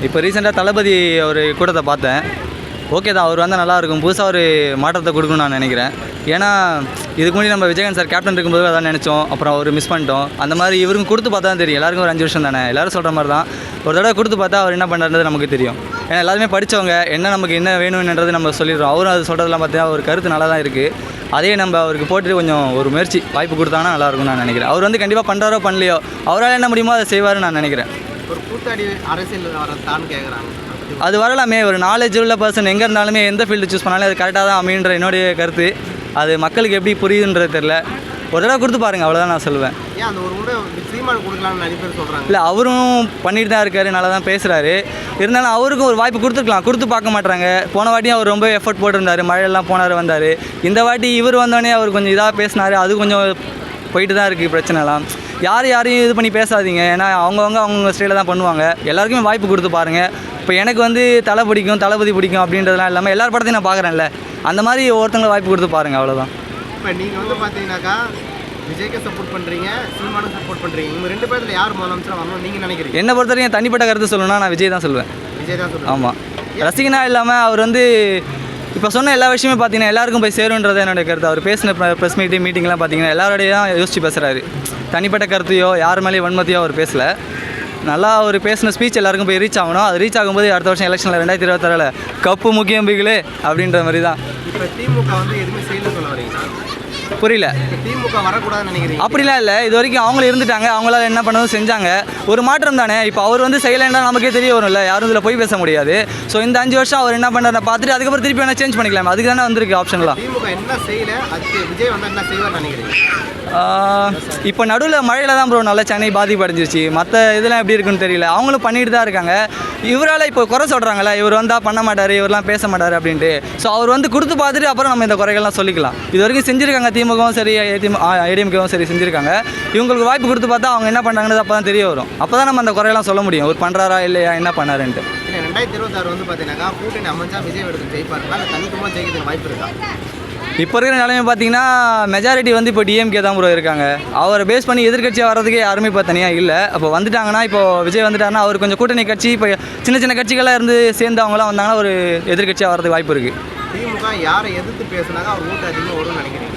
இப்போ ரீசெண்டாக தளபதி ஒரு கூட்டத்தை பார்த்தேன். ஓகே தான், அவர் வந்தால் நல்லாயிருக்கும். புதுசாக ஒரு மாற்றத்தை கொடுக்கணும்னு நான் நினைக்கிறேன். ஏன்னா இதுக்கு முன்னாடி நம்ம விஜயகாந்த் சார் கேப்டன் இருக்கும்போது அதான் நினச்சோம், அப்புறம் அவர் மிஸ் பண்ணிட்டோம். அந்த மாதிரி இவருக்கும் கொடுத்து பார்த்தா தான் தெரியும். எல்லாருக்கும் ஒரு 5 வருஷம் தானே, எல்லோரும் சொல்கிற மாதிரி தான். ஒரு தடவை கொடுத்து பார்த்தா அவர் என்ன பண்ணுறது நமக்கு தெரியும். ஏன்னா எல்லாருமே படித்தவங்க, நமக்கு என்ன வேணும்ன்றது நம்ம சொல்லிடுறோம். அவரும் அது சொல்கிறதெல்லாம் பார்த்தா ஒரு கருத்து நல்லா தான் இருக்குது. அதே நம்ம அவருக்கு போட்டு கொஞ்சம் ஒரு முயற்சி வாய்ப்பு கொடுத்தாங்கன்னா நல்லாயிருக்கும்னு நான் நினைக்கிறேன். அவர் வந்து கண்டிப்பாக பண்ணுறாரோ பண்ணலையோ, அவரால் என்ன முடியுமோ அதை செய்வார்னு நான் நினைக்கிறேன். ஒரு கூத்தாடி அரசியல் வரத்தான்னு கேட்குறாங்க. அது வரலாமே. ஒரு நாலேஜ் உள்ள பர்சன் எங்கே இருந்தாலுமே எந்த ஃபீல்டு சூஸ் பண்ணாலும் அது கரெக்டாக தான் அமைன்ற என்னுடைய கருத்து. அது மக்களுக்கு எப்படி புரியுதுன்றது தெரில. ஒரு தடவை கொடுத்து பாருங்கள், அவ்வளோதான் நான் சொல்லுவேன். ஏன் அந்த ஒரு முறை சீமான் கொடுக்கலாம்னு நிறைய பேர் சொல்கிறாங்க. இல்லை, அவரும் பண்ணிட்டு தான் இருக்காரு, நல்லா தான் பேசுகிறாரு. இருந்தாலும் அவருக்கும் ஒரு வாய்ப்பு கொடுத்துருக்கலாம், கொடுத்து பார்க்க மாட்டாங்க. போன வாட்டியும் அவர் ரொம்ப எஃபர்ட் போட்டிருந்தார், மழையெல்லாம் போனார் வந்தார். இந்த வாட்டி இவர் வந்தோடனே அவர் கொஞ்சம் இதாக பேசினார். அது கொஞ்சம் போயிட்டு தான் இருக்குது பிரச்சனைலாம். யாரையும் இது பண்ணி பேசாதீங்க. ஏன்னா அவங்க ஸ்டைலில் தான் பண்ணுவாங்க. எல்லாருக்குமே வாய்ப்பு கொடுத்து பாருங்கள். இப்போ எனக்கு வந்து தளபதி பிடிக்கும் அப்படின்றதுலாம் இல்லாமல் எல்லார் படத்தையும் நான் பார்க்குறேன்ல, அந்த மாதிரி ஒருத்தங்களை வாய்ப்பு கொடுத்து பாருங்கள், அவ்வளோதான். இப்போ நீங்கள் வந்து பார்த்தீங்கன்னாக்கா விஜய்க்கு சப்போர்ட் பண்ணுறீங்க, சீமானுக்கு சப்போர்ட் பண்ணுறீங்க. இவங்க 2 பேரில் யார் முதலமைச்சராக வரணும்னு நீங்கள் நினைக்கிறீங்க? என்னை பொறுத்த வரைக்கும் தனிப்பட்ட கருத்து சொல்லணும்னா நான் விஜய் தான் சொல்லுவேன். விஜய் தான் சொல்லுவேன். ஆமாம், ரசிகனாக இல்லாமல் அவர் வந்து இப்போ சொன்ன எல்லா விஷயமே பார்த்தீங்கன்னா எல்லாருக்கும் போய் சேருன்றது என்னோடய கருத்து. அவர் பேசின ப்ரெஸ் மீட்டிங்லாம் பார்த்தீங்கன்னா எல்லாரோடையும் தான் யோசிச்சு பேசுகிறாரு. தனிப்பட்ட கருத்தையோ யார் மேலேயும் வன்மத்தையோ அவர் பேசலை. நல்லா அவர் பேசின ஸ்பீச் எல்லாருக்கும் போய் ரீச் ஆகணும். அது ரீச் ஆகும்போது அடுத்த வருஷம் எலெக்ஷனில் 2026 கப்பு முக்கியம் பிகிலே அப்படின்ற மாதிரி தான். இப்போ திமுக வந்து எதுவுமே செய்யல சொல்ல வரீங்களா? புரியல. திமுக வரக்கூடாதுன்னு நினைக்கிறீங்க? அப்படிலாம் இல்லை, இது வரைக்கும் அவங்களும் இருந்துட்டாங்க, அவங்களால என்ன பண்ணதும் செஞ்சாங்க. ஒரு மாற்றம் தானே. இப்போ அவர் வந்து செய்யலைன்னா நமக்கே தெரிய வரும்ல, யாரும் இதில் போய் பேச முடியாது. ஸோ இந்த 5 வருஷம் அவர் என்ன பண்ணுறத பார்த்துட்டு அதுக்கப்புறம் திருப்பி வேணால் சேஞ்ச் பண்ணிக்கலாம். அதுக்கு தானே வந்திருக்கு ஆப்ஷன்லாம். திமுக என்ன செய்யலை, அதுக்கு விஜய் வந்து என்ன செய்வார்னு நினைக்கிறீங்க? இப்போ நடுவில் மழையில் தான் ப்ரோ நல்லா சென்னை பாதிப்படைஞ்சிருச்சு. மற்ற இதெல்லாம் எப்படி இருக்குன்னு தெரியல. அவங்களும் பண்ணிட்டு தான் இருக்காங்க. இவரால் இப்போ குறை சொல்கிறாங்களே, இவர் வந்தால் பண்ண மாட்டார், இவரெலாம் பேச மாட்டார் அப்படின்ட்டு. ஸோ அவர் வந்து கொடுத்து பார்த்துட்டு அப்புறம் நம்ம இந்த குறைகள்லாம் சொல்லிக்கலாம். இது வரைக்கும் செஞ்சுருக்காங்க, திமுகவும் சரி ஏடிஎம்கேவும் சரி செஞ்சுருக்காங்க. இவங்களுக்கு வாய்ப்பு கொடுத்து பார்த்தா அவங்க என்ன பண்ணுறாங்கன்னு அப்போ தான் தெரிய வரும். அப்போ தான் நம்ம அந்த குறையெல்லாம் சொல்ல முடியும், ஒரு பண்ணுறாரா இல்லையா, என்ன பண்ணாருன்ட்டு. 2026 வந்து பார்த்தீங்கன்னாக்கா கூட்டணி அமைஞ்சா விஜய் எடுத்து ஜெயிப்பாருங்களா, இல்லை தனித்துவமாக ஜெயிக்கிறதுக்கு வாய்ப்பு இருக்கா? இப்போ இருக்கிற நிலைமை பார்த்தீங்கன்னா மெஜாரிட்டி வந்து இப்போ டிஎம்கே தான் ப்ரோ இருக்காங்க. அவரை பேஸ் பண்ணி எதிர்கட்சியாக வர்றதுக்கே யாருமே இப்போ தனியாக இல்லை. அப்போ வந்துட்டாங்கன்னா, இப்போ விஜய் வந்துட்டாருன்னா அவர் கொஞ்சம் கூட்டணி கட்சி, இப்போ சின்ன கட்சிகளாக இருந்து சேர்ந்து அவங்களாம் வந்தாங்கன்னா ஒரு எதிர்கட்சியாக வர்றதுக்கு வாய்ப்பு இருக்குது. திமுக யாரை எதிர்த்து பேசுனாங்க அவர் ஓட்டு அதிகமாக வரும்னு நினைக்கிறீங்க?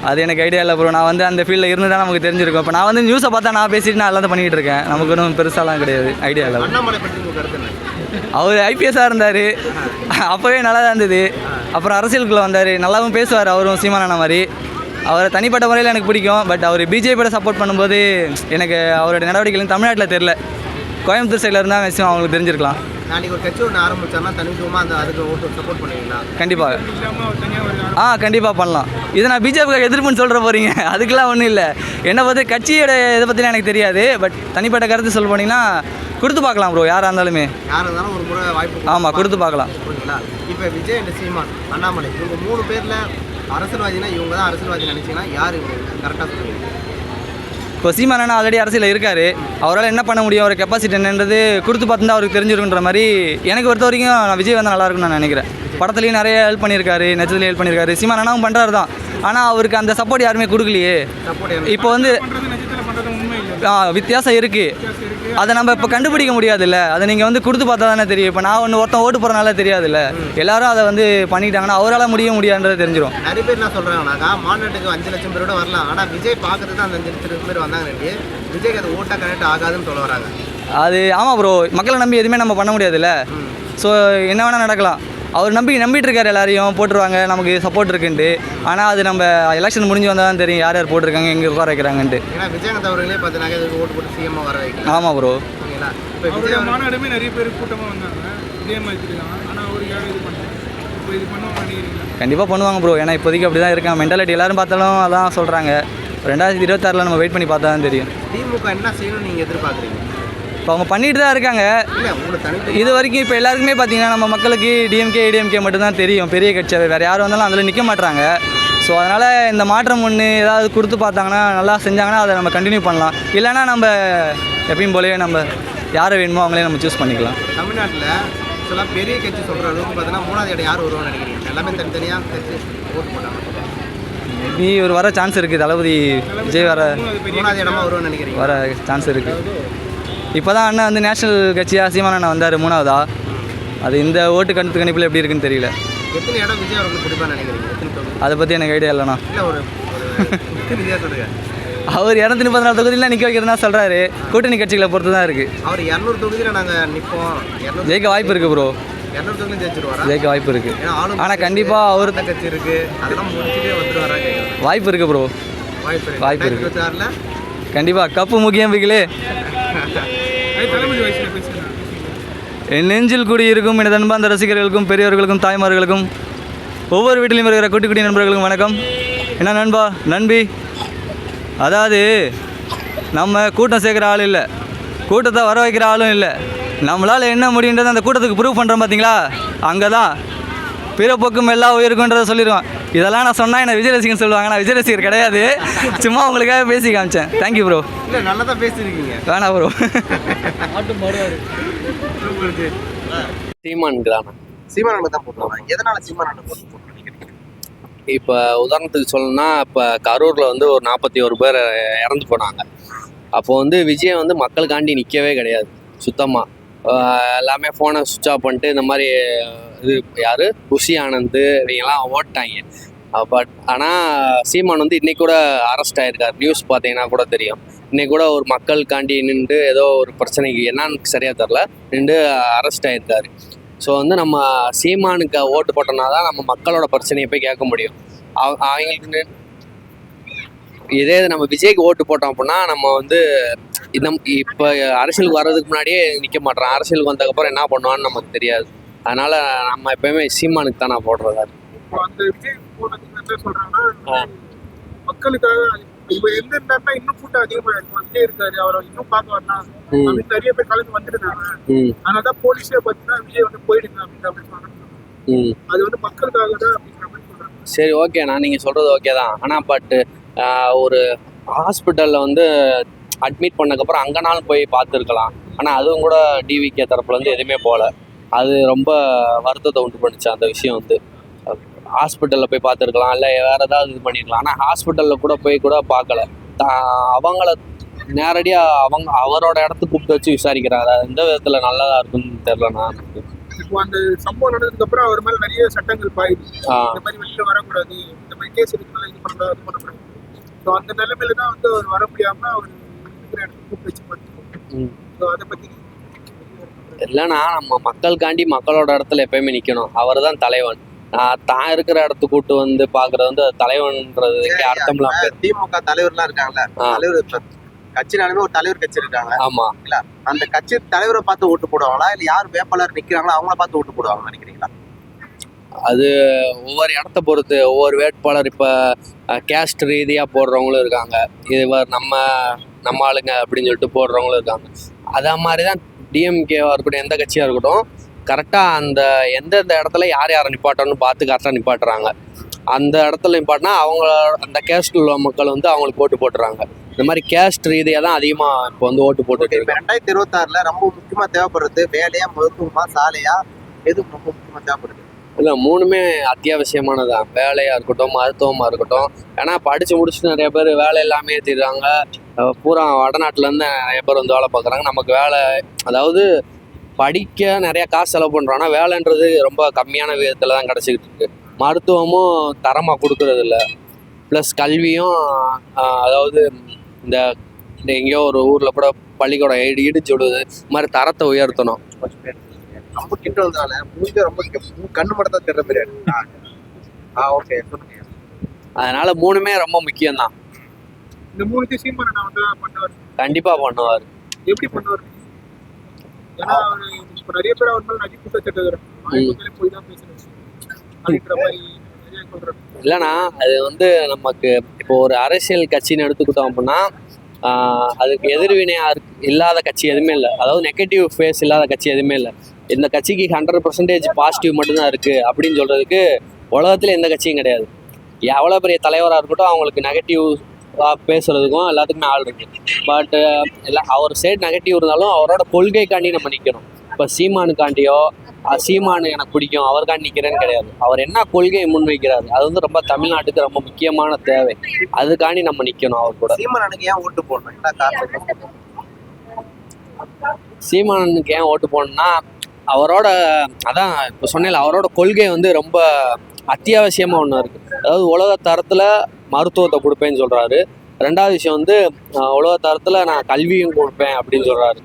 அது எனக்கு ஐடியா இல்லை ப்ரோ. நான் வந்து அந்த ஃபீல்டில் இருந்து தான் நமக்கு தெரிஞ்சிருக்கும். இப்போ நான் வந்து நியூஸை பார்த்தா நான் பேசிட்டு நான் எல்லாம் பண்ணிகிட்டு இருக்கேன். நமக்கு ஒன்றும் பெருசாலாம் கிடையாது, ஐடியா இல்லை. அண்ணாமலை பற்றி உங்கள் கருத்து என்ன? அவர் ஐபிஎஸ்ஸாக இருந்தார், அப்போவே நல்லா தான் இருந்தது. அப்புறம் அரசியலுக்குள்ளே வந்தார், நல்லாவும் பேசுவார் அவரும் சீமானான மாதிரி. அவரை தனிப்பட்ட முறையில் எனக்கு பிடிக்கும். பட் அவர் பிஜேபியோட சப்போர்ட் பண்ணும்போது எனக்கு அவருடைய நடவடிக்கைகள் தமிழ்நாட்டில் தெரில. கோயம்புத்தூர் சைடில் இருந்தால் மேக்ஸிமம் அவங்களுக்கு தெரிஞ்சிருக்கலாம். நாளைக்கு ஒரு கட்சி ஒன்று ஆரம்பிச்சாருன்னா தனித்துவமாக அதுக்கு ஓட்டு சப்போர்ட் பண்ணுவீங்களா? கண்டிப்பாக. கண்டிப்பாக பண்ணலாம். இதை நான் பிஜேபிக்கு எதிர்ப்புன்னு சொல்கிற போகிறீங்க, அதுக்கெலாம் ஒன்றும் இல்லை. என்னை பற்றி கட்சியோட இதை பற்றிலாம் எனக்கு தெரியாது. பட் தனிப்பட்ட கருத்து சொல்ல போனீங்கன்னா கொடுத்து பார்க்கலாம் ப்ரோ, யாராக இருந்தாலுமே. யாராக இருந்தாலும் ஒரு முறை வாய்ப்பு. ஆமாம், கொடுத்து பார்க்கலாம். புரியுங்களா? இப்போ விஜய் அண்ட் சீமான், அண்ணாமலை, இவங்க 3 பேரில் அரசியல்வாதினா இவங்க தான் அரசியல்வாதி நினச்சிங்கன்னா யார் கரெக்டாக சொல்லுவீங்க? இப்போ சீமானா ஆல்ரெடி அரசியலில் இருக்கார். அவரால் என்ன பண்ண முடியும், ஒரு கெப்பாசிட்டி என்னன்றது கொடுத்து பார்த்துருந்தா அவருக்கு தெரிஞ்சிருக்குன்ற மாதிரி எனக்கு பொறுத்த வரைக்கும் நான் விஜய் வந்து நல்லாயிருக்குன்னு நான் நினைக்கிறேன். படத்துலேயும் நிறைய ஹெல்ப் பண்ணியிருக்காரு, நெச்சத்துலேயும் ஹெல்ப் பண்ணியிருக்காரு. சீமானாவும் பண்ணுறாரு தான், ஆனால் அவருக்கு அந்த சப்போர்ட் யாருமே கொடுக்கலையே. இப்போ வந்து வித்தியாசம் இருக்குது. அதை நம்ம இப்போ கண்டுபிடிக்க முடியாதுல்ல. அதை நீங்கள் வந்து கொடுத்து பார்த்தா தானே தெரியும். இப்போ நான் ஒருத்தன் ஓட்டு போகிறனால தெரியாதுல்ல. எல்லாரும் அதை வந்து பண்ணிட்டாங்கன்னா அவரால் முடியாதுன்றது தெரிஞ்சிடும். நிறைய பேர் என்ன சொல்கிறாங்கன்னாக்கா மாநாட்டுக்கு 5 லட்சம் பேரோட வரலாம், ஆனால் விஜய் பார்க்கறது தான் அந்த 5 லட்சம் பேர் வந்தாங்க, விஜய்க்கு அது ஓட்டாக கனெக்ட் ஆகாதுன்னு சொல்ல வராங்க. அது ஆமாம் ப்ரோ, மக்களை நம்பி எதுவுமே நம்ம பண்ண முடியாதுல்ல. ஸோ என்ன வேணால் நடக்கலாம். அவர் நம்பிட்டு இருக்காரு, எல்லாரையும் போட்டுருவாங்க, நமக்கு சப்போர்ட் இருக்குன்ட்டு. ஆனால் அது நம்ம எலெக்ஷன் முடிஞ்சு வந்தால் தான் தெரியும் யார் யார் போட்டிருக்காங்க, எங்கே உட்கார வைக்கிறாங்கன்ட்டு. ஏன்னா விஜயகாந்த் அவர்களே பார்த்தீங்கன்னா இதுக்கு ஓட்டு போட்டு சிஎம்மாக வர வைக்கலாம். ஆமாம் ப்ரோ. ஓகேங்களா? இப்போ விஜய் மாநாடுமே நிறைய பேர் கூட்டமாக வந்தாங்க, இதே மாதிரி தான். ஆனால் அவருக்கு யாரும் இது பண்ணாங்க. இப்போ இது பண்ணுவாங்க நினைக்கிறீங்களா? கண்டிப்பாக பண்ணுவாங்க ப்ரோ. ஏன்னா இப்போதைக்கு அப்படி தான் இருக்காங்க மென்டாலிட்டி. எல்லாரும் பார்த்தாலும் அதான் சொல்கிறாங்க. 2026 நம்ம வெயிட் பண்ணி பார்த்தா தான் தெரியும். திமுக என்ன செய்யணும்னு நீங்கள் எதிர்பார்க்குறீங்க? இப்போ அவங்க பண்ணிட்டு தான் இருக்காங்க. இது வரைக்கும் இப்போ எல்லாருக்குமே பார்த்தீங்கன்னா நம்ம மக்களுக்கு ஏடிஎம்கே மட்டும்தான் தெரியும், பெரிய கட்சியாகவே. வேறு யாரும் வந்தாலும் அதில் நிற்க மாட்டாங்க. ஸோ அதனால் இந்த மாற்றம் ஒன்று ஏதாவது கொடுத்து பார்த்தாங்கன்னா, நல்லா செஞ்சாங்கன்னா அதை நம்ம கண்டினியூ பண்ணலாம். இல்லைனா நம்ம எப்பயும் போலவே நம்ம யாரை வேணுமோ அவங்களே நம்ம சூஸ் பண்ணிக்கலாம். தமிழ்நாட்டில் சில பெரிய கட்சி சொல்கிற அளவுக்கு பார்த்தீங்கன்னா 3வது இடம் யார் வருவான்னு நினைக்கிறீங்க? எல்லாமே தனித்தனியாக கட்சி ஓட்டு போட்டாங்க. மேபி ஒரு வர சான்ஸ் இருக்குது. தளபதி விஜய் 3வது இடமா வருவான்னு நினைக்கிறீங்க? வர சான்ஸ் இருக்குது. இப்போ தான் அண்ணன் வந்து நேஷனல் கட்சியாக சீமான் அண்ணன் வந்தார் 3வதா. அது இந்த ஓட்டு கணிப்பில் எப்படி இருக்குன்னு தெரியல. எத்தனை இடம் விஜய் அவர்களுக்கு பிடிப்பான்னு நினைக்கிறீங்க? எத்தனை தொகுதி? அதை பற்றி எனக்கு ஐடியா இல்லைண்ணா. இல்லை ஒரு வித்தியாசம் சொல்லுங்க. அவர் 234 தொகுதியில் நிற்க வைக்கிறதா சொல்கிறாரு. கூட்டணி கட்சிகளை பொறுத்து தான் இருக்குது. அவர் 200 தொகுதியில் நாங்கள் நிற்போம், ஜெயிக்க வாய்ப்பு இருக்குது ப்ரோ. 200 தொகுதியில் ஜெயிச்சிருவாரா? ஜெயிக்க வாய்ப்பு இருக்குது. ஏன்னா ஆனால் கண்டிப்பாக அவர் கட்சி இருக்குது, அதெல்லாம் முடிச்சுட்டு வந்துடுவாரா கேட்குறேன். வாய்ப்பு இருக்குது ப்ரோ. வாய்ப்பு இருக்குது. 2026 கண்டிப்பாக கப்பு முக்கியம் பிகிலே. தளபதி வயசில் பேசுகிறேன். என் நெஞ்சில் கூடி இருக்கும் எனது அன்பார்ந்த ரசிகர்களுக்கும் பெரியவர்களுக்கும் தாய்மார்களுக்கும் ஒவ்வொரு வீட்டிலையும் இருக்கிற குட்டி குட்டி நண்பர்களுக்கும் வணக்கம். என்ன நண்பா நண்பி, அதாவது நம்ம கூட்டம் சேர்க்குற ஆள் இல்லை, கூட்டத்தை வர வைக்கிற ஆளும் இல்லை. நம்மளால் என்ன முடியுன்றதை அந்த கூட்டத்துக்கு ப்ரூவ் பண்ணுறோம் பார்த்தீங்களா, அங்கே தான் பிறப்போக்கும் எல்லா உயிருக்குன்றதை சொல்லிடுவேன். இதெல்லாம் நான் சொன்னால் என்ன விஜய் ரசிகன் சொல்லுவாங்க. நான் விஜய் ரசிகர் கிடையாது, சும்மா உங்களுக்காக பேசி காமிச்சேன். Thank you bro. இல்லை நல்லா தான் பேசியிருக்கீங்க. வேணா ப்ரோ. சீமான் தான் போட்டுருவாங்க. எதனால சீமான் போட்டு இப்போ உதாரணத்துக்கு சொல்லணும்னா, இப்போ கரூரில் வந்து ஒரு 41 பேர் இறந்து போனாங்க. அப்போ வந்து விஜய் வந்து மக்களுக்காண்டி நிற்கவே கிடையாது சுத்தமாக. எல்லாமே ஃபோனை சுவிட்ச் ஆஃப் பண்ணிட்டு இந்த மாதிரி இது யார் குஷி ஆனந்த் இவங்கெல்லாம் ஓட்டாங்க. பட் ஆனால் சீமான் வந்து இன்றைக்கி கூட அரெஸ்ட் ஆகிருக்கார். நியூஸ் பார்த்தீங்கன்னா கூட தெரியும். இன்றைக்கி கூட ஒரு மக்களுக்காண்டி நின்று ஏதோ ஒரு பிரச்சனைக்கு என்னன்னு சரியாக தெரில நின்று அரெஸ்ட் ஆகிருக்காரு. ஸோ வந்து நம்ம சீமானுக்கு ஓட்டு போட்டோம்னா தான் நம்ம மக்களோட பிரச்சனையை போய் கேட்க முடியும். அவங்களுக்கு இதே நம்ம விஜய்க்கு ஓட்டு போட்டோம் அப்படின்னா நம்ம வந்து இப்போ அரசியலுக்கு வர்றதுக்கு முன்னாடியே நிற்க மாட்டோம். அரசியலுக்கு வந்ததுக்கப்புறம் என்ன பண்ணுவான்னு நமக்கு தெரியாது. அதனால் நம்ம எப்போயுமே சீமானுக்கு தான் நான் போடுறதா. அந்த விஜய் போனதுக்கு என்ன சொல்கிறாங்கன்னா, மக்களுக்காக இப்போ இருந்தாருன்னா இன்னும் கூட்டம் அதிகமாக இருக்கும். விஜய் இருக்காரு, அவரை இன்னும் பார்க்க வரலாம் அப்படின்னு நிறைய பேர் கலந்து வந்துருந்தாங்க. அதனாலதான் போலீஸே பார்த்தீங்கன்னா விஜய் வந்து போயிடுங்க அப்படின்னு சொல்றாங்க. அது வந்து மக்களுக்காக தான் அப்படிங்கிற மாதிரி சொல்றாங்க. சரி, ஓகேண்ணா, நீங்கள் சொல்கிறது ஓகே தான். ஆனால் பட்டு ஒரு ஹாஸ்பிட்டலில் வந்து அட்மிட் பண்ணக்கப்புறம் அங்கேனாலும் போய் பார்த்துருக்கலாம். ஆனால் அதுவும் கூட டிவிகே தரப்புலேருந்து எதுவுமே போகல. அது ரொம்ப வருத்தத்தை உண்டு பண்ணிச்சு. அந்த விஷயம் வந்து ஹாஸ்பிட்டலில் போய் பார்த்துருக்கலாம், இல்லை வேறு ஏதாவது இது பண்ணியிருக்கலாம். ஆனால் ஹாஸ்பிட்டலில் கூட பார்க்கல. அவங்கள நேரடியாக அவரோட இடத்துக்கு கூப்பிட்டு வச்சு விசாரிக்கிறாங்க. அது எந்த விதத்தில் நல்லதாக இருக்குன்னு தெரியலண்ணா. இப்போ அந்த சம்பவம் நடந்ததுக்கு அப்புறம் அவர் மேலே நிறைய சட்டங்கள் பாயுது. இந்த மாதிரி வெளியில் வரக்கூடாது, இந்த மாதிரி கேஸ் இருக்கிறனால இது பண்ணக்கூடாது, அது பண்ணக்கூடாது. ஸோ அந்த நிலைமையில தான் வந்து அவர் வர முடியாமல் அவர் இருக்கிற இடத்துக்கு கூப்பிட்டு வச்சு பார்த்துக்கோங்க. ஸோ அதை பற்றி இல்லைன்னா நம்ம மக்களுக்காண்டி மக்களோட இடத்துல எப்பயுமே நிற்கணும். அவர் தான் தலைவன். தான் இருக்கிற இடத்துக்கு கூட்டு வந்து பாக்குறது வந்து தலைவன்றதுக்கு அர்த்தம் இல்லாம. திமுக தலைவர்லாம் இருக்காங்கல்ல, தலைவர் கட்சினாலுமே ஒரு தலைவர் கட்சி இருக்காங்க. ஆமா, இல்ல அந்த கட்சி தலைவரை பார்த்து ஓட்டு போடுவாங்களா, இல்ல யார் வேட்பாளர் நிக்கிறாங்களோ அவங்கள பார்த்து ஓட்டு போடுவாங்கன்னு நினைக்கிறீங்களா? அது ஒவ்வொரு இடத்த பொறுத்து. ஒவ்வொரு வேட்பாளர் இப்போ கேஸ்ட் ரீதியாக போடுறவங்களும் இருக்காங்க. இவர் நம்ம ஆளுங்க அப்படின்னு சொல்லிட்டு போடுறவங்களும் இருக்காங்க. அதே மாதிரி தான் டிஎம்கேவாக இருக்கட்டும், எந்த கட்சியாக இருக்கட்டும், கரெக்டாக அந்த எந்தெந்த இடத்துல யார் யாரை நிப்பாட்டணும்னு பார்த்து கரெக்டாக நிப்பாட்டுறாங்க. அந்த இடத்துல நிப்பாட்டினா அவங்க அந்த கேஸ்ட் உள்ள மக்கள் வந்து அவங்களுக்கு ஓட்டு போட்டுறாங்க. இந்த மாதிரி கேஸ்ட் ரீதியாக தான் அதிகமாக இப்போ வந்து ஓட்டு போட்டுட்டு இருக்கு. 2026 ரொம்ப முக்கியமாக தேவைப்படுறது வேலையா, மருத்துவமா, சாலையா, எது ரொம்ப முக்கியமாக தேவைப்படுது? இல்லை, மூணுமே அத்தியாவசியமானதான். வேலையாக இருக்கட்டும், மருத்துவமாக இருக்கட்டும். ஏன்னா படித்து முடிச்சுட்டு நிறைய பேர் வேலை எல்லாமே ஏற்றிடுறாங்க. பூரா வடநாட்டிலேருந்து நிறைய பேர் வந்து வேலை பார்க்குறாங்க. நமக்கு வேலை, அதாவது படிக்க நிறையா காசு செலவு பண்ணுறோம். ஆனால் வேலைன்றது ரொம்ப கம்மியான விதத்தில் தான் கிடச்சிக்கிட்டு இருக்கு. மருத்துவமும் தரமாக கொடுக்கறது இல்லை. ப்ளஸ் கல்வியும், அதாவது இந்த எங்கேயோ ஒரு ஊரில் கூட பள்ளிக்கூடம் இடிச்சு விடுவது, இது மாதிரி தரத்தை உயர்த்தணும். ரொம்ப கிட்ட வந்தால மூஞ்சி ரொம்ப கண்ணு மட்டும் தான் தெரியற மாதிரி. ஓகே, சொல்லுங்க. அதனால மூணுமே ரொம்ப முக்கியம்தான். இந்த மூணுத்தையும் சீமான் வந்து பண்ணுவார். கண்டிப்பாக பண்ணுவார். எப்படி பண்ணுவார்? ஏன்னா இப்போ நிறைய பேர் அவர் மேலே நிறைய குற்றச்சாட்டு போய் தான் பேசுறாங்க அப்படின்ற மாதிரி நிறைய சொல்றாங்க. இல்லைண்ணா, அது வந்து நமக்கு இப்போ ஒரு அரசியல் கட்சின்னு எடுத்துக்கிட்டோம் அப்படின்னா அதுக்கு எதிர்வினையாக இல்லாத கட்சி எதுவுமே இல்லை. அதாவது நெகட்டிவ் ஃபேஸ் இல்லாத கட்சி எதுவுமே இல்லை. இந்த கட்சிக்கு 100% பாசிட்டிவ் மட்டும்தான் இருக்குது அப்படின்னு சொல்கிறதுக்கு உலகத்தில் எந்த கட்சியும் கிடையாது. எவ்வளோ பெரிய தலைவராக இருக்கட்டும், அவங்களுக்கு நெகட்டிவ் பேசுகிறதுக்கும் எல்லாத்துக்குமே ஆள் இருக்குது. பட் அவர் சைடு நெகட்டிவ் இருந்தாலும் அவரோட கொள்கைக்காண்டி நம்ம நிற்கணும். இப்போ சீமானுக்காண்டியோ சீமானு எனக்கு பிடிக்கும் அவருக்காண்டி நிற்கிறேன்னு கிடையாது. அவர் என்ன கொள்கையை முன்வைக்கிறாரு அது வந்து ரொம்ப தமிழ்நாட்டுக்கு ரொம்ப முக்கியமான தேவை. அதுக்காண்டி நம்ம நிற்கணும் அவர் கூட. சீமானுக்கு ஏன் ஓட்டு போடணும்? சீமானனுக்கு ஏன் ஓட்டு போடணும்னா அவரோட அதான் இப்போ சொன்னேன்ல, அவரோட கொள்கை வந்து ரொம்ப அத்தியாவசியமாக ஒன்று இருக்குது. அதாவது உலக தரத்தில் மருத்துவத்தை கொடுப்பேன்னு சொல்கிறாரு. ரெண்டாவது விஷயம் வந்து உலக தரத்தில் நான் கல்வியும் கொடுப்பேன் அப்படின்னு சொல்கிறாரு.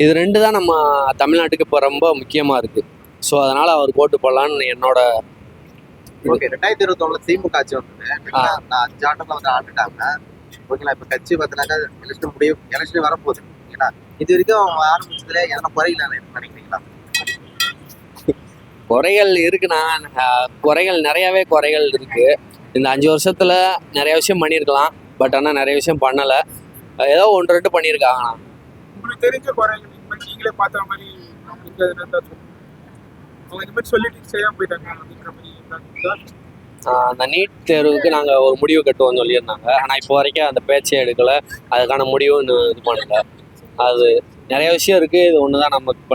இது ரெண்டு தான் நம்ம தமிழ்நாட்டுக்கு இப்போ ரொம்ப முக்கியமாக இருக்குது. ஸோ அதனால் அவர் ஓட்டு போடலான்னு என்னோட ஓகே. 2021 திமுக ஆட்சி வந்தது. நான் 5 ஆண்டுல வந்து ஆண்டுட்டாங்க. ஓகேங்களா? இப்போ கட்சி பார்த்தீங்கன்னாக்கா எலெக்ஷன் வரப்போகுது. ஓகேங்களா? இது வரைக்கும் ஆரம்பிச்சதுல எதனா குறைகள் நினைக்கிறீங்களா? குறைகள் இருக்குண்ணா. குறைகள் நிறையாவே குறைகள் இருக்குது. இந்த 5 வருஷத்தில் நிறைய விஷயம் பண்ணியிருக்கலாம். பட் ஆனால் நிறைய விஷயம் பண்ணலை. ஏதோ 1-2 பண்ணியிருக்காங்கண்ணா. உங்களுக்கு தெரிஞ்ச குறைகள் இப்ப நீங்களே பார்த்த மாதிரி இந்த அவங்க இந்த மாதிரி சொல்லிட்டு செய்யாம போயிட்டாங்க அப்படிங்கிற மாதிரி அந்த நீட் தேர்வுக்கு நாங்கள் ஒரு முடிவு கட்டுவோம்னு சொல்லியிருந்தாங்க. ஆனால் இப்போ வரைக்கும் அந்த பேச்சே எடுக்கலை. அதுக்கான முடிவும் இன்னும் இது பண்ணலை. அது நிறைய விஷயம் இருக்குது. இது ஒன்று தான் நமக்கு இப்போ